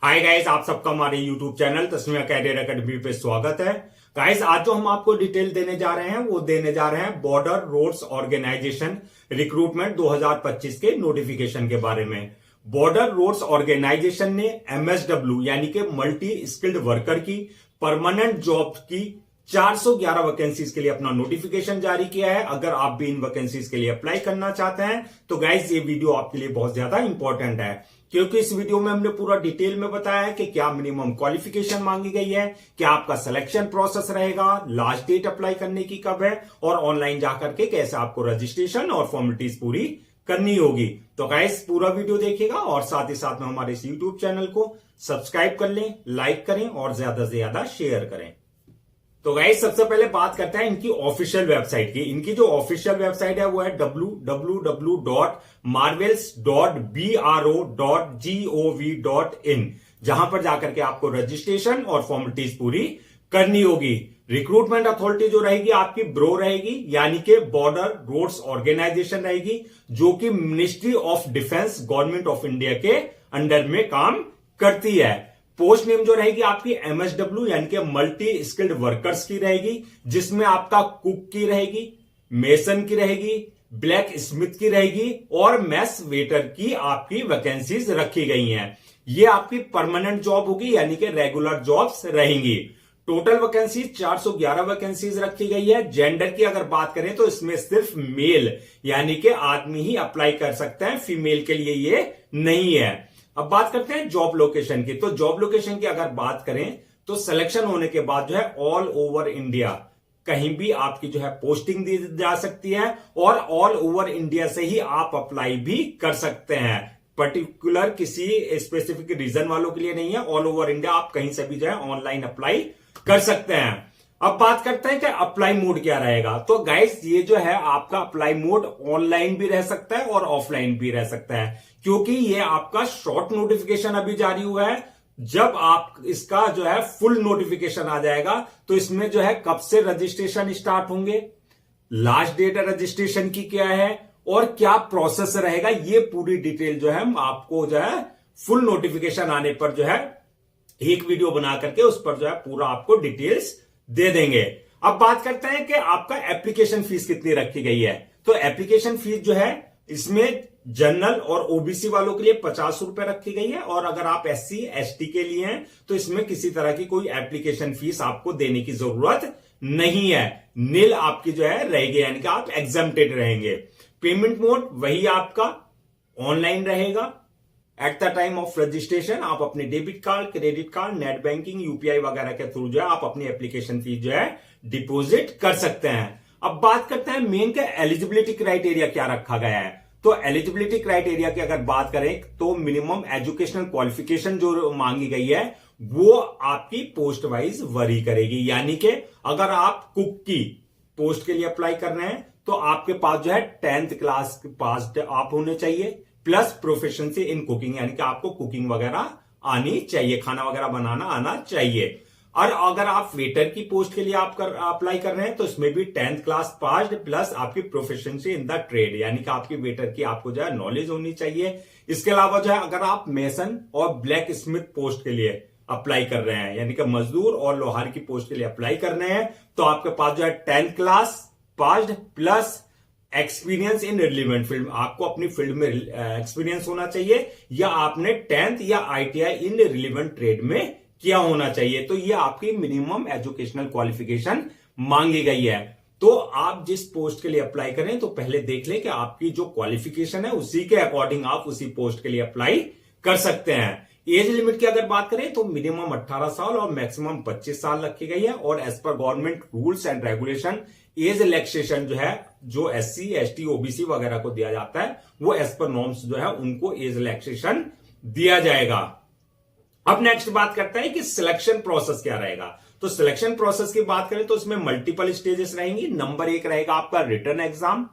Hi guys, आप सबका हमारे यूट्यूब चैनल तस्मीर कैरियर एकेडमी पे स्वागत है। गाइस, आज जो हम आपको डिटेल देने जा रहे हैं वो देने जा रहे हैं बॉर्डर रोड्स ऑर्गेनाइजेशन रिक्रूटमेंट 2025 के नोटिफिकेशन के बारे में। बॉर्डर रोड्स ऑर्गेनाइजेशन ने एमएसडब्ल्यू यानी कि मल्टी स्किल्ड वर्कर की परमानेंट जॉब की 411 वैकेंसीज के लिए अपना नोटिफिकेशन जारी किया है। अगर आप भी इन वैकेंसीज के लिए अप्लाई करना चाहते हैं तो गाइस ये वीडियो आपके लिए बहुत ज्यादा इंपॉर्टेंट है, क्योंकि इस वीडियो में हमने पूरा डिटेल में बताया है कि क्या मिनिमम क्वालिफिकेशन मांगी गई है, क्या आपका सिलेक्शन प्रोसेस रहेगा, लास्ट डेट अप्लाई करने की कब है और ऑनलाइन जाकर के कैसे आपको रजिस्ट्रेशन और फॉर्मेलिटीज पूरी करनी होगी। तो गाइस पूरा वीडियो देखिएगा और साथ ही साथ में हमारे इस यूट्यूब चैनल को सब्सक्राइब कर लें, लाइक करें और ज्यादा से ज्यादा शेयर करें। तो गाइस सबसे पहले बात करते हैं इनकी ऑफिशियल वेबसाइट की। इनकी जो ऑफिशियल वेबसाइट है वो है www.marvels.bro.gov.in, जहां पर जाकर के आपको रजिस्ट्रेशन और फॉर्मेलिटीज पूरी करनी होगी। रिक्रूटमेंट अथॉरिटी जो रहेगी आपकी ब्रो रहेगी, यानी कि बॉर्डर रोड्स ऑर्गेनाइजेशन रहेगी, जो कि ministry of defence government of India के अंडर में काम करती है। पोस्ट नेम जो रहेगी आपकी एमएसडब्ल्यू यानी कि मल्टी स्किल्ड वर्कर्स की रहेगी, जिसमें आपका कुक की रहेगी, मेसन की रहेगी, ब्लैक स्मिथ की रहेगी और मैस वेटर की आपकी वैकेंसीज रखी गई हैं। ये आपकी परमानेंट जॉब होगी यानी कि रेगुलर जॉब्स रहेंगी। टोटल वैकेंसी 411 वैकेंसीज रखी गई है। जेंडर की अगर बात करें तो इसमें सिर्फ मेल यानी कि आदमी ही अप्लाई कर सकते हैं, फीमेल के लिए ये नहीं है। अब बात करते हैं जॉब लोकेशन की। तो जॉब लोकेशन की अगर बात करें तो सिलेक्शन होने के बाद जो है ऑल ओवर इंडिया कहीं भी आपकी जो है पोस्टिंग दी जा सकती है और ऑल ओवर इंडिया से ही आप अप्लाई भी कर सकते हैं। पर्टिकुलर किसी स्पेसिफिक रीजन वालों के लिए नहीं है, ऑल ओवर इंडिया आप कहीं से भी जो है ऑनलाइन अप्लाई कर सकते हैं। अब बात करते हैं कि अप्लाई मोड क्या रहेगा। तो गाइस ये जो है आपका अप्लाई मोड ऑनलाइन भी रह सकता है और ऑफलाइन भी रह सकता है, क्योंकि ये आपका शॉर्ट नोटिफिकेशन अभी जारी हुआ है। जब आप इसका जो है फुल नोटिफिकेशन आ जाएगा तो इसमें जो है कब से रजिस्ट्रेशन स्टार्ट होंगे, लास्ट डेट रजिस्ट्रेशन की क्या है और क्या प्रोसेस रहेगा, ये पूरी डिटेल जो है हम आपको जो है फुल नोटिफिकेशन आने पर जो है एक वीडियो बना करके उस पर जो है पूरा आपको डिटेल्स दे देंगे। अब बात करते हैं कि आपका एप्लीकेशन फीस कितनी रखी गई है। तो एप्लीकेशन फीस जो है इसमें जनरल और ओबीसी वालों के लिए 50 रुपए रखी गई है और अगर आप एससी एसटी के लिए हैं तो इसमें किसी तरह की कोई एप्लीकेशन फीस आपको देने की जरूरत नहीं है। नील आपकी जो है रहेगी, यानी कि आप एग्जम्प्टेड रहेंगे। पेमेंट मोड वही आपका ऑनलाइन रहेगा। At the time of registration आप अपने debit card, credit card, net banking, UPI वगैरह के थ्रू जो है आप अपनी एप्लीकेशन फीस जो है डिपॉजिट कर सकते हैं। अब बात करते हैं मेन का एलिजिबिलिटी क्राइटेरिया क्या रखा गया है। तो एलिजिबिलिटी क्राइटेरिया की अगर बात करें तो मिनिमम एजुकेशनल क्वालिफिकेशन जो मांगी गई है वो आपकी पोस्ट वाइज वरी करेगी, यानी कि अगर आप कुक की पोस्ट के लिए अप्लाई कर रहे हैं तो आपके पास जो है 10th क्लास पास आप होने चाहिए, प्लस प्रोफिशिएंसी इन कुकिंग, यानी कि आपको कुकिंग वगैरह आनी चाहिए, खाना वगैरह बनाना आना चाहिए। और अगर आप वेटर की पोस्ट के लिए आप अप्लाई कर रहे हैं तो इसमें भी 10th क्लास पास प्लस आपकी प्रोफिशिएंसी इन द ट्रेड, यानी कि आपकी वेटर की आपको जो है नॉलेज होनी चाहिए। इसके अलावा जो है अगर आप मेसन और ब्लैक स्मिथ पोस्ट के लिए अप्लाई कर रहे हैं, यानी कि मजदूर और लोहार की पोस्ट के लिए अप्लाई कर रहे हैं, तो आपके पास जो है 10th class pass plus experience in relevant field, आपको अपनी फील्ड में एक्सपीरियंस होना चाहिए या आपने 10th या आईटीआई इन रिलेवेंट ट्रेड में किया होना चाहिए। तो ये आपकी मिनिमम एजुकेशनल क्वालिफिकेशन मांगी गई है। तो आप जिस पोस्ट के लिए अप्लाई करें तो पहले देख लें कि आपकी जो क्वालिफिकेशन है उसी के अकॉर्डिंग आप उसी पोस्ट के लिए अप्लाई कर सकते हैं। एज लिमिट की अगर बात करें तो मिनिमम 18 साल और मैक्सिमम 25 साल रखी गई है और as per government rules and regulation as relaxation जो है जो एससी एसटी ओबीसी वगैरह को दिया जाता है वो एज पर नॉर्म्स जो है उनको एज रिलैक्सेशन दिया जाएगा। अब नेक्स्ट बात करते हैं कि सिलेक्शन प्रोसेस क्या रहेगा। तो सिलेक्शन प्रोसेस की बात करें तो इसमें मल्टीपल स्टेजेस रहेंगी। नंबर 1 रहेगा आपका रिटन एग्जाम,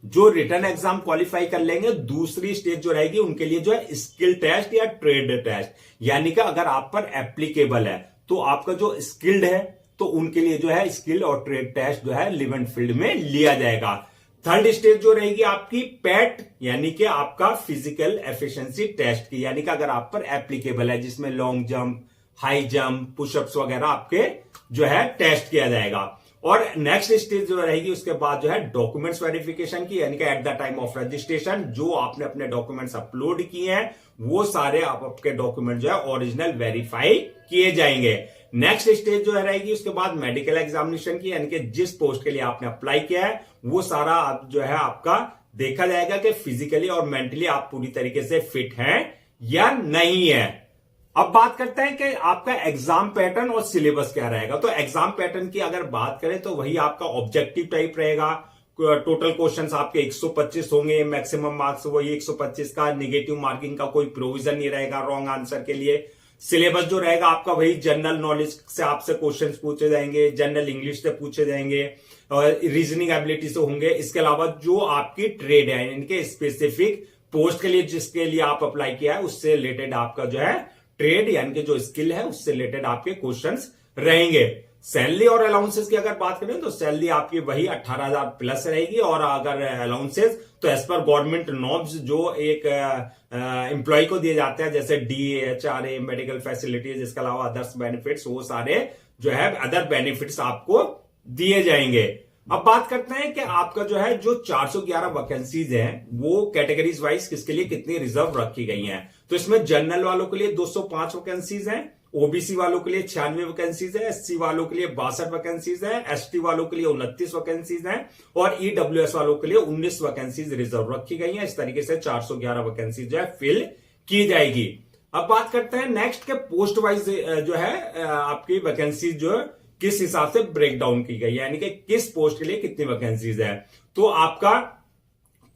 जो रिटन एग्जाम क्वालिफाई कर लेंगे। दूसरी स्टेज जो रहेगी उनके लिए जो है स्किल टेस्ट या ट्रेड टेस्ट, यानी कि अगर आप पर एप्लीकेबल है तो आपका जो स्किल्ड है तो उनके लिए जो है स्किल और ट्रेड टेस्ट जो है लिव एंड फील्ड में लिया जाएगा। थर्ड स्टेज जो रहेगी आपकी पैट, यानी कि आपका फिजिकल एफिशिएंसी टेस्ट की, यानी कि अगर आप पर एप्लीकेबल है, जिसमें long jump, high jump, pushups वगैरह आपके जो है टेस्ट किया जाएगा। और नेक्स्ट स्टेज जो रहेगी उसके बाद जो है डॉक्यूमेंट्स वेरिफिकेशन की, यानी कि at the time of registration जो आपने अपने डॉक्यूमेंट्स अपलोड किए हैं वो सारे आपके डॉक्यूमेंट जो है ओरिजिनल वेरीफाई किए जाएंगे। नेक्स्ट स्टेज जो है रहेगी उसके बाद मेडिकल एग्जामिनेशन की, यानी कि जिस पोस्ट के लिए आपने अप्लाई किया है वो सारा जो है आपका देखा जाएगा कि फिजिकली और मेंटली आप पूरी तरीके से फिट हैं या नहीं है। अब बात करते हैं कि आपका एग्जाम पैटर्न और सिलेबस क्या रहेगा। तो एग्जाम पैटर्न की अगर बात करें तो वही आपका ऑब्जेक्टिव टाइप रहेगा। टोटल क्वेश्चंस आपके 125 होंगे, मैक्सिमम मार्क्स वही 125 का, नेगेटिव मार्किंग का कोई प्रोविजन नहीं रहेगा रॉन्ग आंसर के लिए। सिलेबस जो रहेगा आपका वही जनरल नॉलेज से आपसे क्वेश्चंस पूछे जाएंगे, जनरल इंग्लिश से पूछे जाएंगे और रीजनिंग एबिलिटी से होंगे। इसके अलावा जो आपकी ट्रेड है, इनके स्पेसिफिक पोस्ट के लिए जिसके लिए आप अप्लाई किया है उससे रिलेटेड आपका जो है ट्रेड यानी कि जो स्किल है उससे रिलेटेड आपके क्वेश्चंस रहेंगे। सैलरी और अलाउंसेस की अगर बात करें तो सैलरी आपकी वही 18,000 प्लस रहेगी, और अगर अलाउंसेस तो एज पर गवर्नमेंट नॉर्म्स जो एक एम्प्लॉय को दिए जाते हैं, जैसे DA, HRA, मेडिकल फैसिलिटीज, इसके अलावा अदर्स बेनिफिट्स, वो सारे जो है अदर बेनिफिट्स आपको दिए जाएंगे। अब बात करते हैं कि आपका जो है जो 411 वैकेंसीज हैं वो कैटेगरीज वाइज किसके लिए कितनी रिजर्व रखी गई हैं। तो इसमें जनरल वालों के लिए 205 वैकेंसीज हैं, ओबीसी वालों के लिए 96 वैकेंसीज है, SC वालों के लिए 62 वैकेंसीज है, ST वालों के लिए 29 वैकेंसीज हैं और EWS वालों के लिए 19 वैकेंसीज रिजर्व रखी गई हैं। इस तरीके से 411 वैकेंसी जो है फिल की जाएगी। अब बात करते हैं नेक्स्ट के पोस्ट वाइज जो है आपकी वैकेंसीज जो किस हिसाब से ब्रेक डाउन की गई, यानी कि किस पोस्ट के लिए कितनी वैकेंसीज है। तो आपका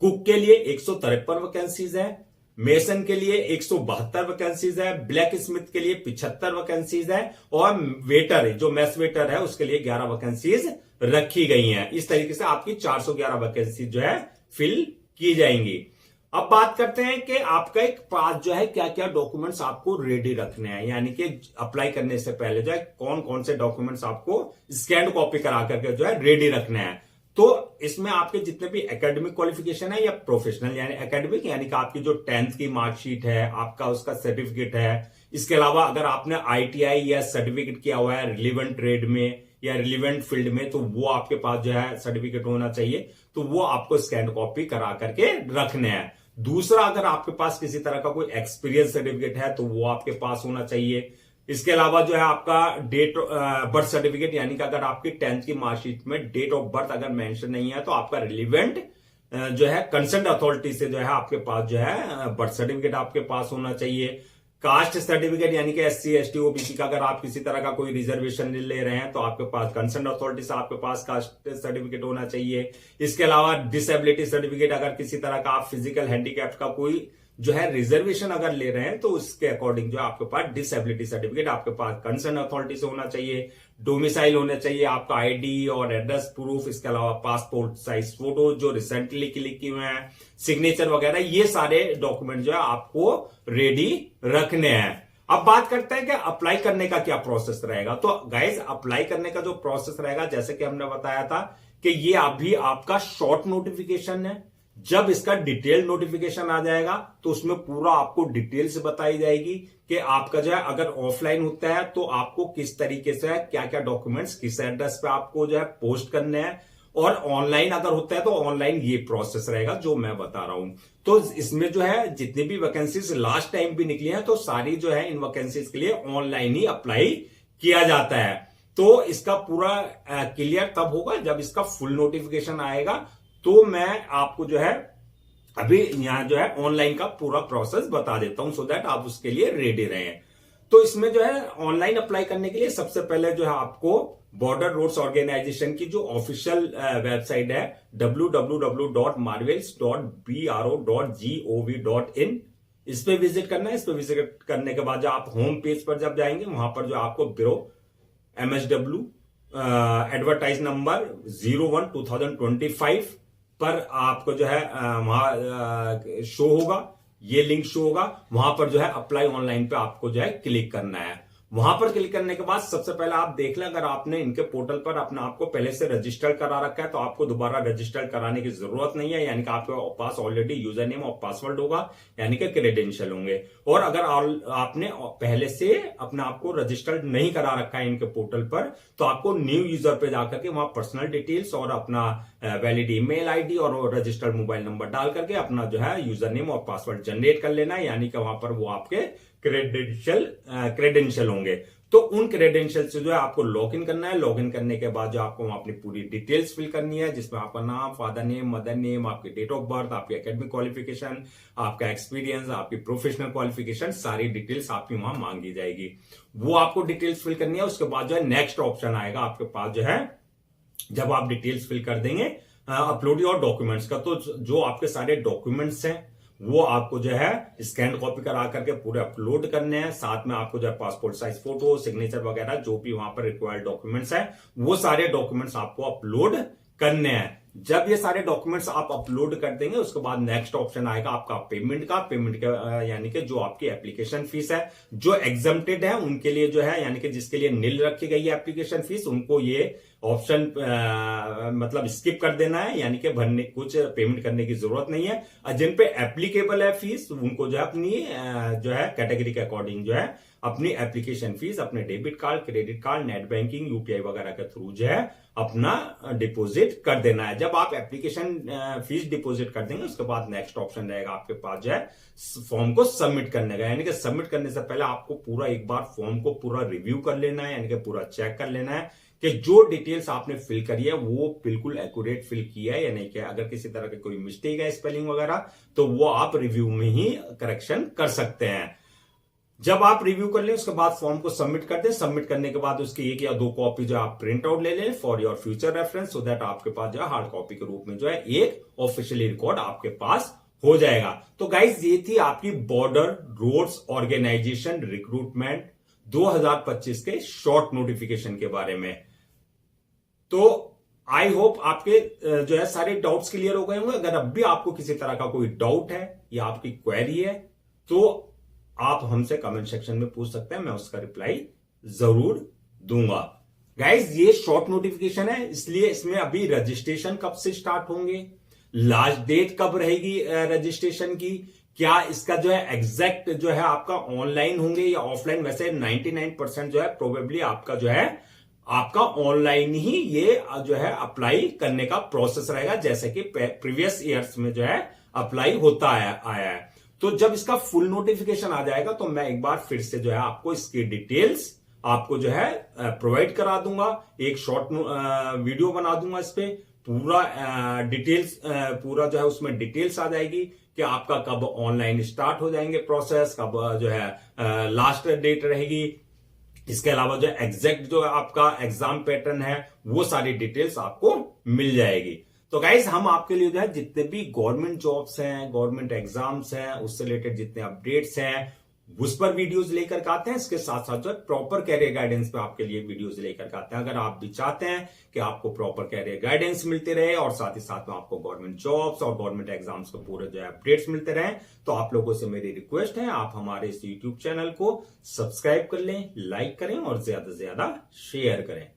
कुक के लिए 153 वैकेंसीज है, मेसन के लिए 172 वैकेंसीज है, ब्लैक स्मिथ के लिए 75 वैकेंसीज है और वेटर जो मेस वेटर है उसके लिए 11 वैकेंसीज रखी गई हैं। इस तरीके से आपकी 411 वैकेंसी जो है फिल की जाएंगी। अब बात करते हैं कि आपका एक पास जो है क्या क्या डॉक्यूमेंट्स आपको रेडी रखने हैं, यानी कि अप्लाई करने से पहले जो है कौन कौन से डॉक्यूमेंट्स आपको स्कैन कॉपी करा करके जो है रेडी रखने हैं। तो इसमें आपके जितने भी एकेडमिक क्वालिफिकेशन है या प्रोफेशनल यानी एकेडमिक, यानी कि आपकी जो 10th की मार्कशीट है, आपका उसका सर्टिफिकेट है, इसके अलावा अगर आपने ITI या सर्टिफिकेट किया हुआ है रिलेवेंट ट्रेड में या रिलेवेंट फील्ड में तो वो आपके पास जो है सर्टिफिकेट होना चाहिए, तो वो आपको स्कैन कॉपी करा करके रखने हैं। दूसरा, अगर आपके पास किसी तरह का कोई एक्सपीरियंस सर्टिफिकेट है तो वो आपके पास होना चाहिए। इसके अलावा जो है आपका डेट बर्थ सर्टिफिकेट, यानी कि अगर आपकी 10th की मार्कशीट में डेट ऑफ बर्थ अगर मेंशन नहीं है तो आपका रिलेवेंट जो है कंसर्न अथॉरिटी से जो है आपके पास जो है बर्थ सर्टिफिकेट आपके पास होना चाहिए। कास्ट सर्टिफिकेट, यानी कि SC ST OBC का अगर आप किसी तरह का कोई रिजर्वेशन ले रहे हैं तो आपके पास कंसर्न अथॉरिटी से आपके पास कास्ट सर्टिफिकेट होना चाहिए। इसके अलावा डिसेबिलिटी सर्टिफिकेट, अगर किसी तरह का आप फिजिकल हैंडीकैप का कोई जो है रिजर्वेशन अगर ले रहे हैं तो उसके अकॉर्डिंग जो आपके पास डिसेबिलिटी सर्टिफिकेट आपके पास कंसर्न अथॉरिटी से होना चाहिए। डोमिसाइल होना चाहिए आपका ID और एड्रेस प्रूफ, इसके अलावा पासपोर्ट साइज फोटो जो रिसेंटली क्लिक किए हुए हैं, सिग्नेचर वगैरह, ये सारे डॉक्यूमेंट जो है आपको रेडी रखने हैं। अब बात करते हैं कि अप्लाई करने का क्या प्रोसेस रहेगा। तो गाइज अप्लाई करने का जो प्रोसेस रहेगा, जैसे कि हमने बताया था कि ये अभी आपका शॉर्ट नोटिफिकेशन है। जब इसका डिटेल नोटिफिकेशन आ जाएगा तो उसमें पूरा आपको डिटेल से बताई जाएगी कि आपका जो है अगर ऑफलाइन होता है तो आपको किस तरीके से क्या क्या डॉक्यूमेंट्स किस एड्रेस पे आपको जो है पोस्ट करने हैं, और ऑनलाइन अगर होता है तो ऑनलाइन ये प्रोसेस रहेगा जो मैं बता रहा हूं। तो इसमें जो है जितनी भी वैकेंसीज लास्ट टाइम भी निकली हैं तो सारी जो है इन वैकेंसीज के लिए ऑनलाइन ही अप्लाई किया जाता है। तो इसका पूरा क्लियर तब होगा जब इसका फुल नोटिफिकेशन आएगा, तो मैं आपको जो है अभी यहां जो है ऑनलाइन का पूरा प्रोसेस बता देता हूं सो दैट आप उसके लिए रेडी रहें। तो इसमें जो है ऑनलाइन अप्लाई करने के लिए सबसे पहले जो है आपको बॉर्डर रोड्स ऑर्गेनाइजेशन की जो ऑफिशियल वेबसाइट है www.marvels.bro.gov.in, इस पे विजिट करना है। इस पे विजिट करने के बाद जो आप होम पेज पर जब जाएंगे वहां पर जो आपको ब्यूरो MSW एडवर्टाइज नंबर 01/2025 पर आपको जो है वहां शो होगा, ये लिंक शो होगा, वहां पर जो है अप्लाई ऑनलाइन पे आपको जो है क्लिक करना है। वहां पर क्लिक करने के बाद सबसे पहले आप देख लें, अगर आपने इनके पोर्टल पर अपने आप को पहले से रजिस्टर करा रखा है तो आपको दोबारा रजिस्टर कराने की जरूरत नहीं है, यानी कि आपके पास ऑलरेडी यूजर नेम और पासवर्ड होगा, यानी कि क्रेडेंशियल होंगे। और अगर आपने पहले से अपने आप को रजिस्टर्ड नहीं करा रखा है इनके पोर्टल पर, तो आपको न्यू यूजर पे जाकर के वहां पर्सनल डिटेल्स और अपना वैलिड ईमेल आईडी और रजिस्टर्ड मोबाइल नंबर डाल करके अपना जो है यूजर नेम और पासवर्ड जनरेट कर लेना है, यानी कि वहां पर वो आपके क्रेडेंशियल होंगे। तो उन क्रेडेंशियल से जो है आपको लॉगिन करना है। लॉगिन करने के बाद जो आपको अपनी पूरी डिटेल्स फिल करनी है, जिसमें आपका नाम, फादर नेम, मदर नेम, आपकी डेट ऑफ बर्थ, आपकी एकेडमिक क्वालिफिकेशन, आपका एक्सपीरियंस, आपकी प्रोफेशनल क्वालिफिकेशन, सारी डिटेल्स आपकी वहां मांगी जाएगी। वो आपको डिटेल्स फिल करनी है। उसके बाद जो है नेक्स्ट ऑप्शन आएगा आपके पास जो है, जब आप डिटेल्स फिल कर देंगे अपलोड योर डॉक्यूमेंट्स का, तो जो आपके सारे डॉक्यूमेंट्स हैं वो आपको जो है स्कैन कॉपी करा करके पूरे अपलोड करने हैं। साथ में आपको जो है पासपोर्ट साइज फोटो, सिग्नेचर वगैरह जो भी वहां पर रिक्वायर्ड डॉक्यूमेंट्स है वो सारे डॉक्यूमेंट्स आपको अपलोड करने हैं। जब ये सारे डॉक्यूमेंट्स आप अपलोड कर देंगे उसके बाद नेक्स्ट ऑप्शन आएगा आपका पेमेंट का यानी कि जो आपकी एप्लीकेशन फीस है, जो एग्जम्प्टेड है उनके लिए जो है, यानी कि जिसके लिए नील रखी गई है एप्लीकेशन फीस, उनको ये ऑप्शन मतलब स्किप कर देना है, यानी कि भरने कुछ पेमेंट करने की जरूरत नहीं है। और जिन पे एप्लीकेबल है फीस उनको जो है अपनी जो है कैटेगरी के अकॉर्डिंग जो है अपनी एप्लीकेशन फीस अपने debit card, credit card, net banking, UPI वगैरह के थ्रू जो है अपना डिपॉजिट कर देना है। जब आप एप्लीकेशन फीस डिपॉजिट कर देंगे उसके बाद नेक्स्ट ऑप्शन रहेगा आपके पास जो है फॉर्म को सबमिट करने का, यानी कि सबमिट करने से पहले आपको पूरा एक बार फॉर्म को पूरा रिव्यू कर लेना है, यानी कि पूरा चेक कर लेना है कि जो डिटेल्स आपने फिल करी है वो बिल्कुल एक्यूरेट फिल किया है या नहीं किया। अगर किसी तरह की कोई मिस्टेक है स्पेलिंग वगैरह तो वो आप रिव्यू में ही करेक्शन कर सकते हैं। जब आप रिव्यू कर लें उसके बाद फॉर्म को सबमिट कर दें। सबमिट करने के बाद उसकी 1 या 2 कॉपी जो आप प्रिंट आउट ले लें for your future reference, so that आपके पास जो है हार्ड कॉपी के रूप में जो है एक ऑफिशियली रिकॉर्ड आपके पास हो जाएगा। तो गाइज ये थी आपकी बॉर्डर रोड्स ऑर्गेनाइजेशन रिक्रूटमेंट 2025 के शॉर्ट नोटिफिकेशन के बारे में। तो आई होप आपके जो है सारे डाउट्स क्लियर हो गए होंगे। अगर अब भी आपको किसी तरह का कोई डाउट है या आपकी क्वेरी है तो आप हमसे कमेंट सेक्शन में पूछ सकते हैं, मैं उसका रिप्लाई जरूर दूंगा। गाइज ये शॉर्ट नोटिफिकेशन है इसलिए इसमें अभी रजिस्ट्रेशन कब से स्टार्ट होंगे, लास्ट डेट कब रहेगी रजिस्ट्रेशन की, क्या इसका जो है एग्जैक्ट जो है आपका ऑनलाइन होंगे या ऑफलाइन। वैसे 99% जो है प्रोबेबली आपका जो है आपका ऑनलाइन ही ये जो है अप्लाई करने का प्रोसेस रहेगा, जैसे कि प्रीवियस ईयर्स में जो है अप्लाई होता आया है। तो जब इसका फुल नोटिफिकेशन आ जाएगा तो मैं एक बार फिर से जो है आपको इसकी डिटेल्स आपको जो है प्रोवाइड करा दूंगा, एक शॉर्ट वीडियो बना दूंगा इस पे पूरा डिटेल्स पूरा जो है उसमें डिटेल्स आ जाएगी कि आपका कब ऑनलाइन स्टार्ट हो जाएंगे प्रोसेस, कब जो है लास्ट डेट रहेगी। इसके अलावा जो एग्जैक्ट जो आपका एग्जाम पैटर्न है वो सारी डिटेल्स आपको मिल जाएगी। तो गाइज हम आपके लिए जो है जितने भी गवर्नमेंट जॉब्स हैं, गवर्नमेंट एग्जाम्स हैं, उससे रिलेटेड जितने अपडेट्स हैं उस पर वीडियोस लेकर के आते हैं। इसके साथ साथ जो है प्रॉपर कैरियर गाइडेंस पे आपके लिए वीडियोस लेकर के आते हैं। अगर आप भी चाहते हैं कि आपको प्रॉपर कैरियर गाइडेंस मिलते रहे और साथ ही साथ में आपको गवर्नमेंट जॉब्स और गवर्नमेंट एग्जाम्स के पूरे जो है अपडेट्स मिलते रहे, तो आप लोगों से मेरी रिक्वेस्ट है आप हमारे इस यूट्यूब चैनल को सब्सक्राइब कर लें, लाइक करें और ज्यादा से ज्यादा शेयर करें।